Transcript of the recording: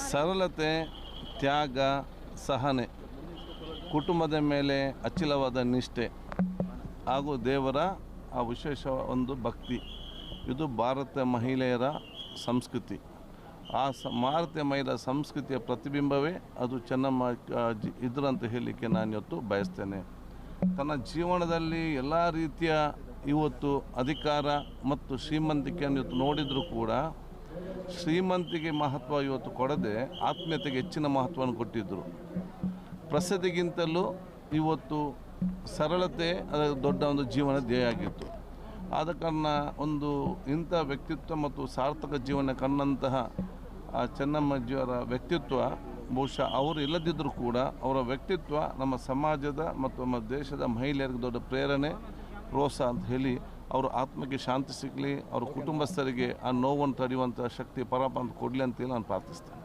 ಸರಳತೆ, ತ್ಯಾಗ, ಸಹನೆ, ಕುಟುಂಬದ ಮೇಲೆ ಅಚಲವಾದ ನಿಷ್ಠೆ ಹಾಗೂ ದೇವರ ಆ ವಿಶೇಷ ಒಂದು ಭಕ್ತಿ, ಇದು ಭಾರತ ಮಹಿಳೆಯರ ಸಂಸ್ಕೃತಿ. ಆ ಭಾರತೀಯ ಮಹಿಳಾ ಸಂಸ್ಕೃತಿಯ ಪ್ರತಿಬಿಂಬವೇ ಅದು ಚೆನ್ನಮ್ಮ ಇದ್ರು ಅಂತ ಹೇಳಲಿಕ್ಕೆ ನಾನು ಇವತ್ತು ಬಯಸ್ತೇನೆ. ತನ್ನ ಜೀವನದಲ್ಲಿ ಎಲ್ಲ ರೀತಿಯ ಇವತ್ತು ಅಧಿಕಾರ ಮತ್ತು ಶ್ರೀಮಂತಿಕೆಯನ್ನು ಇವತ್ತು ನೋಡಿದರೂ ಕೂಡ ಶ್ರೀಮಂತಿಗೆ ಮಹತ್ವ ಇವತ್ತು ಕೊಡದೆ ಆತ್ಮೀಯತೆಗೆ ಹೆಚ್ಚಿನ ಮಹತ್ವವನ್ನು ಕೊಟ್ಟಿದ್ದರು. ಪ್ರಸಿದ್ಧಿಗಿಂತಲೂ ಇವತ್ತು ಸರಳತೆ ಅದರ ದೊಡ್ಡ ಒಂದು ಜೀವನ ಧ್ಯೇಯ ಆಗಿತ್ತು. ಆದ ಕಾರಣ ಒಂದು ಇಂಥ ವ್ಯಕ್ತಿತ್ವ ಮತ್ತು ಸಾರ್ಥಕ ಜೀವನ ಕಂಡಂತಹ ಆ ಚೆನ್ನಮ್ಮಜ್ಜಿಯವರ ವ್ಯಕ್ತಿತ್ವ ಬಹುಶಃ ಅವರು ಇಲ್ಲದಿದ್ದರೂ ಕೂಡ ಅವರ ವ್ಯಕ್ತಿತ್ವ ನಮ್ಮ ಸಮಾಜದ ಮತ್ತು ನಮ್ಮ ದೇಶದ ಮಹಿಳೆಯರಿಗೆ ದೊಡ್ಡ ಪ್ರೇರಣೆ, ಪ್ರೋತ್ಸಾಹ ಅಂತ ಹೇಳಿ ಅವರ ಆತ್ಮಕ್ಕೆ ಶಾಂತಿ ಸಿಗಲಿ, ಅವರ ಕುಟುಂಬಸ್ಥರಿಗೆ ಆ ನೋವನ್ನು ತಡೆಯುವಂಥ ಶಕ್ತಿ ಪರಮಾತ್ಮ ಕೊಡಲಿ ಅಂತೇಳಿ ನಾನು ಪ್ರಾರ್ಥಿಸ್ತೇನೆ.